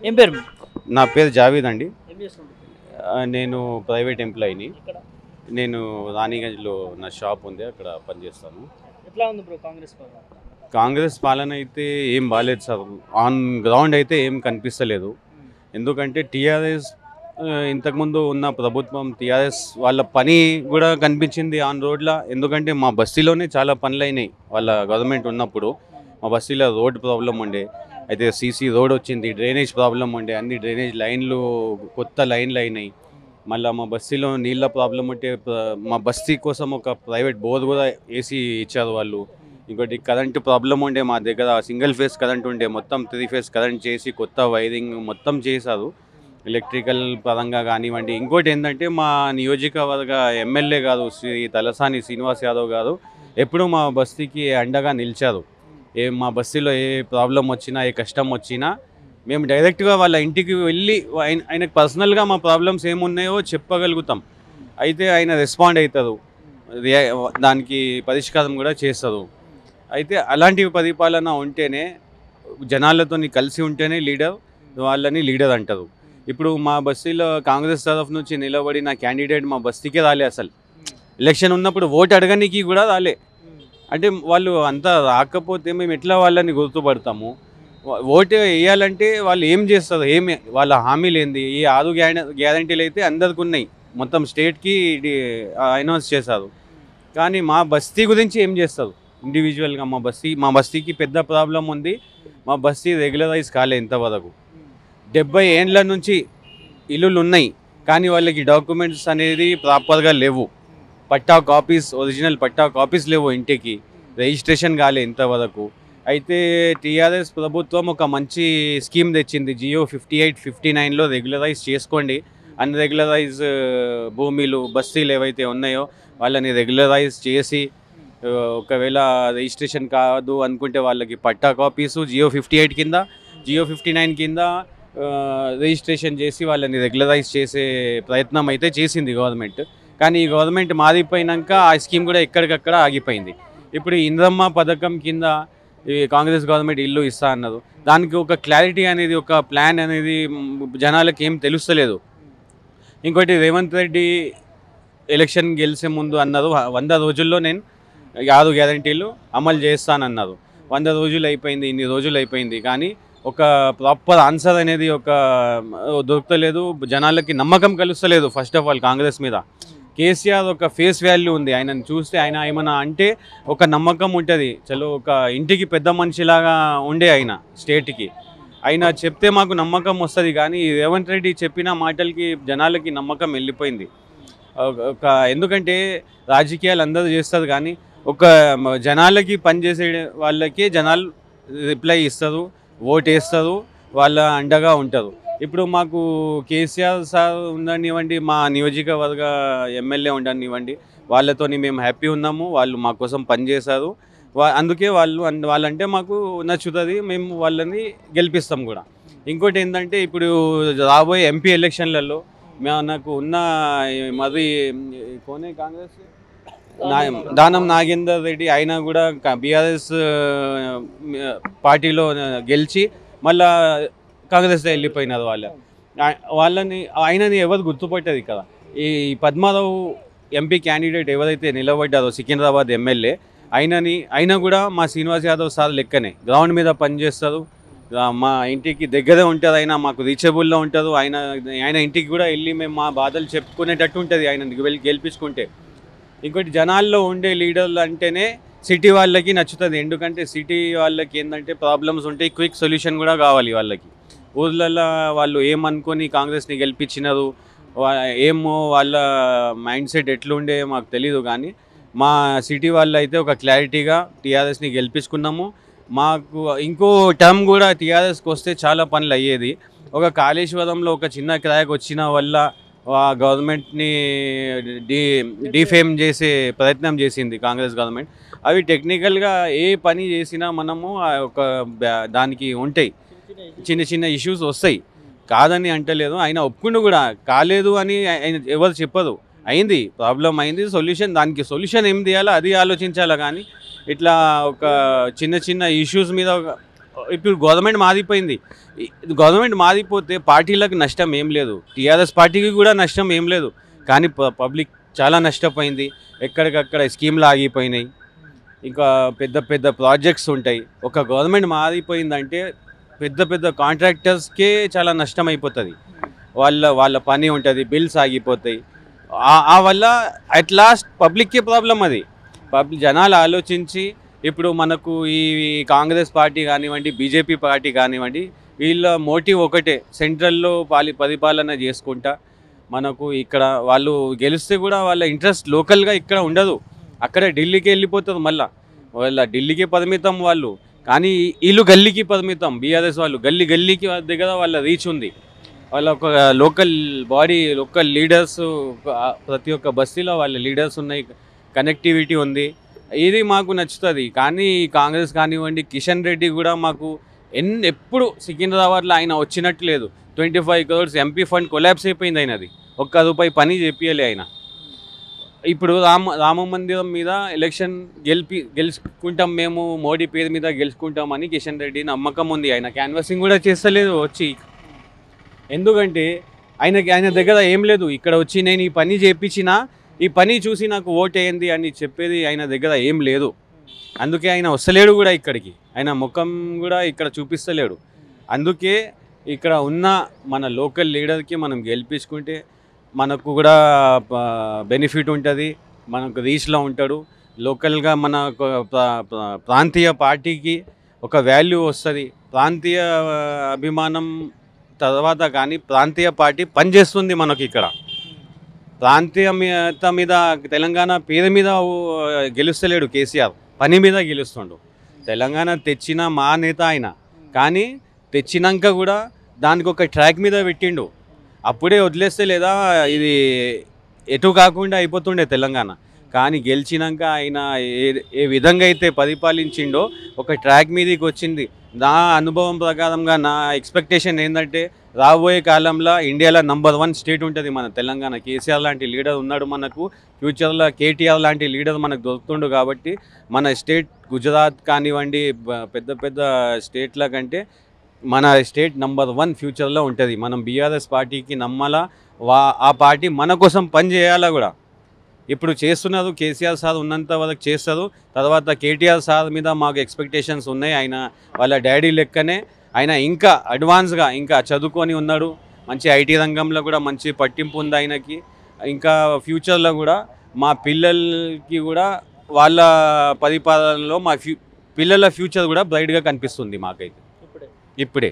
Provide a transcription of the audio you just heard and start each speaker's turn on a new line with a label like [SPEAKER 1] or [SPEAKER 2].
[SPEAKER 1] ఏం పేరు?
[SPEAKER 2] నా పేరు జావీద్ అండి.
[SPEAKER 1] ఏం చేస్తుంటారు?
[SPEAKER 2] నేను ప్రైవేట్ ఎంప్లాయీని.
[SPEAKER 1] ఇక్కడ
[SPEAKER 2] నేను రాణిగంజ్లో నా షాప్ ఉంది, అక్కడ పనిచేస్తాను.
[SPEAKER 1] ఎట్లా ఉంది బ్రో కాంగ్రెస్ పాలన?
[SPEAKER 2] కాంగ్రెస్ పాలన అయితే ఏం బాగాలేదు సార్. ఆన్ గ్రౌండ్ అయితే ఏం కనిపిస్తలేదు. ఎందుకంటే టీఆర్ఎస్ ఇంతకుముందు ఉన్న ప్రభుత్వం టీఆర్ఎస్ వాళ్ళ పని కూడా కనిపించింది ఆన్ రోడ్లో. ఎందుకంటే మా బస్తీలోనే చాలా పనులు అయినాయి వాళ్ళ గవర్నమెంట్ ఉన్నప్పుడు. మా బస్తీలో రోడ్ ప్రాబ్లం ఉండే, అయితే సీసీ రోడ్ వచ్చింది. డ్రైనేజ్ ప్రాబ్లం ఉండే, అన్ని డ్రైనేజ్ లైన్లు కొత్త లైన్లు అయినాయి. మళ్ళీ మా బస్తీలో నీళ్ళ ప్రాబ్లం ఉంటే మా బస్తీ కోసం ఒక ప్రైవేట్ బోర్ కూడా వేసి ఇచ్చారు వాళ్ళు. ఇంకోటి కరెంటు ప్రాబ్లం ఉండే, మా దగ్గర సింగిల్ ఫేస్ కరెంట్ ఉండే, మొత్తం 3 ఫేస్ కరెంట్ చేసి కొత్త వైరింగ్ మొత్తం చేశారు ఎలక్ట్రికల్ పరంగా కానివ్వండి. ఇంకోటి ఏంటంటే మా నియోజకవర్గ ఎమ్మెల్యే గారు శ్రీ తలసాని శ్రీనివాస్ యాదవ్ గారు ఎప్పుడూ మా బస్తీకి అండగా నిలిచారు. మా బస్తీలో ఏ ప్రాబ్లం వచ్చినా, ఏ కష్టం వచ్చినా మేము డైరెక్ట్గా వాళ్ళ ఇంటికి వెళ్ళి ఆయనకు పర్సనల్గా మా ప్రాబ్లమ్స్ ఏమున్నాయో చెప్పగలుగుతాం. అయితే ఆయన రెస్పాండ్ అవుతారు, దానికి పరిష్కారం కూడా చేస్తారు. అయితే అలాంటి పరిపాలన ఉంటేనే, జనాలతో కలిసి ఉంటేనే వాళ్ళని లీడర్ అంటారు. ఇప్పుడు మా బస్తీలో కాంగ్రెస్ తరఫు నుంచి నిలబడిన క్యాండిడేట్ మా బస్తీకే రాలే. అసలు ఎలక్షన్ ఉన్నప్పుడు ఓటు అడగడానికి కూడా రాలే. అంటే వాళ్ళు అంతా రాకపోతే మేము ఎట్లా వాళ్ళని గుర్తుపడతాము? ఓటు వేయాలంటే వాళ్ళు ఏం చేస్తారు, ఏమి వాళ్ళ హామీలు ఏంది? ఈ 6 గ్యారంటీలు అయితే అందరికి ఉన్నాయి, మొత్తం స్టేట్కి అనౌన్స్ చేశారు. కానీ మా బస్తీ గురించి ఏం చేస్తారు ఇండివిజువల్గా? మా బస్తీకి పెద్ద ప్రాబ్లం ఉంది. మా బస్తీ రెగ్యులరైజ్ కాలే ఇంతవరకు. 70 ఏండ్ల నుంచి ఇల్లులు ఉన్నాయి, కానీ వాళ్ళకి డాక్యుమెంట్స్ అనేది ప్రాపర్గా లేవు. పట్టా కాపీస్, ఒరిజినల్ పట్టా కాపీస్ లేవు, ఇంటికి రిజిస్ట్రేషన్ కాలే ఇంతవరకు. అయితే టీఆర్ఎస్ ప్రభుత్వం ఒక మంచి స్కీమ్ తెచ్చింది, జియో 58, 59లో రెగ్యులరైజ్ చేసుకోండి. అన్రెగ్యులరైజ్ భూమిలు బస్తీలు ఏవైతే ఉన్నాయో వాళ్ళని రెగ్యులరైజ్ చేసి, ఒకవేళ రిజిస్ట్రేషన్ కాదు అనుకుంటే వాళ్ళకి పట్టా కాపీసు జియో 58 కింద, జియో 59 కింద రిజిస్ట్రేషన్ చేసి వాళ్ళని రెగ్యులరైజ్ చేసే ప్రయత్నం అయితే చేసింది గవర్నమెంట్. కానీ ఈ గవర్నమెంట్ మారిపోయినాక ఆ స్కీమ్ కూడా ఎక్కడికక్కడ ఆగిపోయింది. ఇప్పుడు ఇంద్రమ్మ పథకం కింద ఈ కాంగ్రెస్ గవర్నమెంట్ ఇల్లు ఇస్తా అన్నారు. దానికి ఒక క్లారిటీ అనేది, ఒక ప్లాన్ అనేది జనాలకు ఏం తెలుస్తలేదు. ఇంకోటి రేవంత్ రెడ్డి ఎలక్షన్ గెలిచే ముందు అన్నారు 100 రోజుల్లో నేను 6 గ్యారంటీలు అమలు చేస్తానన్నారు. 100 రోజులు అయిపోయింది, ఇన్ని రోజులు అయిపోయింది, కానీ ఒక ప్రాపర్ ఆన్సర్ అనేది దొరకలేదు. జనాలకి నమ్మకం కలుస్తలేదు. ఫస్ట్ ఆఫ్ ఆల్ కాంగ్రెస్ మీద కేసీఆర్ ఒక ఫేస్ వాల్యూ ఉంది, ఆయనను చూస్తే ఆయన ఏమన్నా అంటే ఒక నమ్మకం ఉంటుంది. చలో ఒక ఇంటికి పెద్ద మనిషిలాగా ఉండే ఆయన స్టేట్కి. ఆయన చెప్తే మాకు నమ్మకం వస్తుంది, కానీ రేవంత్ రెడ్డి చెప్పిన మాటలకి జనాలకి నమ్మకం వెళ్ళిపోయింది. ఎందుకంటే రాజకీయాలు అందరూ చేస్తారు, కానీ ఒక జనాలకి పనిచేసే వాళ్ళకి జనాలు రిప్లై ఇస్తారు, ఓటు వేస్తారు, వాళ్ళ అండగా ఉంటారు. ఇప్పుడు మాకు కేసీఆర్ సార్ ఉండనివ్వండి, మా నియోజకవర్గ ఎమ్మెల్యే ఉండనివ్వండి, వాళ్ళతోని మేము హ్యాపీ ఉన్నాము. వాళ్ళు మా కోసం పనిచేశారు. అందుకే వాళ్ళంటే మాకు నచ్చుతుంది, మేము వాళ్ళని గెలిపిస్తాం కూడా. ఇంకోటి ఏంటంటే, ఇప్పుడు రాబోయే ఎంపీ ఎలక్షన్లలో మనకు ఉన్న మరి కోనే కాంగ్రెస్ దానం నాగేందర్ రెడ్డి, ఆయన కూడా బీఆర్ఎస్ పార్టీలో గెలిచి మళ్ళా కాంగ్రెస్లో వెళ్ళిపోయినారు. ఆయనని ఎవరు గుర్తుపట్టదు కదా. ఈ పద్మారావు ఎంపీ క్యాండిడేట్ ఎవరైతే నిలబడ్డారో సికింద్రాబాద్ ఎమ్మెల్యే, అయినా కూడా మా శ్రీనివాస్ యాదవ్ సార్ లెక్కనే గ్రౌండ్ మీద పనిచేస్తారు. మా ఇంటికి దగ్గరే ఉంటారు, ఆయన మాకు రీచబుల్లో ఉంటారు. ఆయన ఇంటికి కూడా వెళ్ళి మేము మా బాధలు చెప్పుకునేటట్టు ఉంటుంది ఆయన గెలిపించుకుంటే. ఇంకోటి జనాల్లో ఉండే లీడర్లు అంటేనే సిటీ వాళ్ళకి నచ్చుతుంది. ఎందుకంటే సిటీ వాళ్ళకి ఏంటంటే ప్రాబ్లమ్స్ ఉంటాయి, క్విక్ సొల్యూషన్ కూడా కావాలి వాళ్ళకి. ఊర్లలో వాళ్ళు ఏమనుకొని కాంగ్రెస్ని గెలిపించినారు, ఏమో వాళ్ళ మైండ్ సెట్ ఎట్లుండే మాకు తెలీదు. కానీ మా సిటీ వాళ్ళు అయితే ఒక క్లారిటీగా టీఆర్ఎస్ని గెలిపించుకున్నాము. మాకు ఇంకో టర్మ్ కూడా టీఆర్ఎస్కి వస్తే చాలా పనులు అయ్యేది. ఒక కాళేశ్వరంలో ఒక చిన్న క్రాక్ వచ్చిన వల్ల గవర్నమెంట్ని డిఫేమ్ చేసే ప్రయత్నం చేసింది కాంగ్రెస్ గవర్నమెంట్. అవి టెక్నికల్గా ఏ పని చేసినా మనము ఒక దానికి ఉంటాయి, చిన్న చిన్న ఇష్యూస్ వస్తాయి, కాదని అంటలేదు. ఆయన ఒప్పుకుంటూ కూడా కాలేదు అని ఎవరు చెప్పదు. అయింది, ప్రాబ్లం అయింది, దానికి సొల్యూషన్ ఏం తీయాలో అది ఆలోచించాలా. కానీ ఇట్లా ఒక చిన్న చిన్న ఇష్యూస్ మీద ఇప్పుడు గవర్నమెంట్ మారిపోయింది. గవర్నమెంట్ మారిపోతే పార్టీలకు నష్టం ఏం లేదు, టీఆర్ఎస్ పార్టీకి కూడా నష్టం ఏం లేదు. కానీ పబ్లిక్ చాలా నష్టపోయింది. ఎక్కడికక్కడ స్కీమ్లు ఆగిపోయినాయి, ఇంకా పెద్ద పెద్ద ప్రాజెక్ట్స్ ఉంటాయి. ఒక గవర్నమెంట్ మారిపోయిందంటే పెద్ద పెద్ద కాంట్రాక్టర్స్కే చాలా నష్టం అయిపోతుంది. వాళ్ళ పని ఉంటుంది, బిల్స్ ఆగిపోతాయి. ఆ వల్ల అట్ లాస్ట్ పబ్లిక్కే ప్రాబ్లం. అది జనాలు ఆలోచించి ఇప్పుడు మనకు ఈ కాంగ్రెస్ పార్టీ కానివ్వండి, బీజేపీ పార్టీ కానివ్వండి, వీళ్ళ మోటివ్ ఒకటే, సెంట్రల్లో పరిపాలన చేసుకుంటా మనకు ఇక్కడ వాళ్ళు గెలిస్తే కూడా వాళ్ళ ఇంట్రెస్ట్ లోకల్గా ఇక్కడ ఉండదు, అక్కడే ఢిల్లీకి వెళ్ళిపోతుంది. మళ్ళీ వాళ్ళ ఢిల్లీకి పరిమితం వాళ్ళు, కానీ వీళ్ళు గల్లీకి పరిమితం. బీఆర్ఎస్ వాళ్ళు గల్లీకి దగ్గర వాళ్ళ రీచ్ ఉంది. వాళ్ళ ఒక లోకల్ బాడీ, లోకల్ లీడర్స్, ప్రతి ఒక్క బస్తీలో వాళ్ళ లీడర్స్ ఉన్నాయి, కనెక్టివిటీ ఉంది. ఇది మాకు నచ్చుతుంది. కానీ కాంగ్రెస్ కానివ్వండి, కిషన్ రెడ్డి కూడా మాకు ఎప్పుడు సికింద్రాబాద్లో ఆయన వచ్చినట్టు లేదు. 25 crores ఎంపీ ఫండ్ కొలాప్స్ అయిపోయింది ఆయనది, ఒక్క రూపాయి పని చెప్పియలే ఆయన. ఇప్పుడు రామ మందిరం మీద ఎలక్షన్ గెలుచుకుంటాం మేము, మోడీ పేరు మీద గెలుచుకుంటామని కిషన్ రెడ్డి నమ్మకం ఉంది. ఆయన క్యాన్వాసింగ్ కూడా చేస్తలేదు వచ్చి, ఎందుకంటే ఆయన దగ్గర ఏం లేదు. ఇక్కడ వచ్చి నేను ఈ పని చేయించినా, ఈ పని చూసి నాకు ఓట్ వేయండి అని చెప్పేది ఆయన దగ్గర ఏం లేదు. అందుకే ఆయన వస్తలేడు కూడా ఇక్కడికి, ఆయన ముఖం కూడా ఇక్కడ చూపిస్తలేడు. అందుకే ఇక్కడ ఉన్న మన లోకల్ లీడర్కి మనం గెలిపించుకుంటే మనకు కూడా బెనిఫిట్ ఉంటుంది, మనకు రీచ్లో ఉంటాడు. లోకల్గా మన ప్రాంతీయ పార్టీకి ఒక వాల్యూ వస్తుంది. ప్రాంతీయ అభిమానం తర్వాత కానీ ప్రాంతీయ పార్టీ పనిచేస్తుంది మనకి ఇక్కడ. ప్రాంతీయత మీద, తెలంగాణ పేరు మీద గెలుస్తలేడు కేసీఆర్, పని మీద గెలుస్తుండు. తెలంగాణ తెచ్చిన మా నేత ఆయన, కానీ తెచ్చినాక కూడా దానికి ఒక ట్రాక్ మీద పెట్టిండు. అప్పుడే వదిలేస్తే లేదా ఇది ఎటు కాకుండా అయిపోతుండే తెలంగాణ. కానీ గెలిచినాక ఆయన ఏ విధంగా అయితే పరిపాలించిండో ఒక ట్రాక్ మీదకి వచ్చింది. నా అనుభవం ప్రకారంగా నా ఎక్స్పెక్టేషన్ ఏంటంటే రాబోయే కాలంలో ఇండియాలో నంబర్ 1 స్టేట్ ఉంటుంది మన తెలంగాణ. కేసీఆర్ లాంటి లీడర్ ఉన్నాడు మనకు, ఫ్యూచర్లో కేటీఆర్ లాంటి లీడర్ మనకు దొరుకుతుండు. కాబట్టి మన స్టేట్ గుజరాత్ కానివ్వండి, పెద్ద పెద్ద స్టేట్ల కంటే మన స్టేట్ నంబర్ 1 ఫ్యూచర్లో ఉంటుంది. మనం బీఆర్ఎస్ పార్టీకి నమ్మాలా, ఆ పార్టీ మన కోసం పని చేయాలా కూడా. ఇప్పుడు చేస్తున్నారు, కేసీఆర్ సార్ ఉన్నంత వరకు చేస్తారు. తర్వాత కేటీఆర్ సార్ మీద మాకు ఎక్స్పెక్టేషన్స్ ఉన్నాయి. ఆయన వాళ్ళ డాడీ లెక్కనే ఆయన ఇంకా అడ్వాన్స్గా ఇంకా చదువుకొని ఉన్నాడు. మంచి ఐటీ రంగంలో కూడా మంచి పట్టింపు ఉంది ఆయనకి. ఇంకా ఫ్యూచర్లో కూడా మా పిల్లలకి కూడా వాళ్ళ పరిపాలనలో మా పిల్లల ఫ్యూచర్ కూడా బ్రైట్గా కనిపిస్తుంది మాకైతే ఇప్పుడే.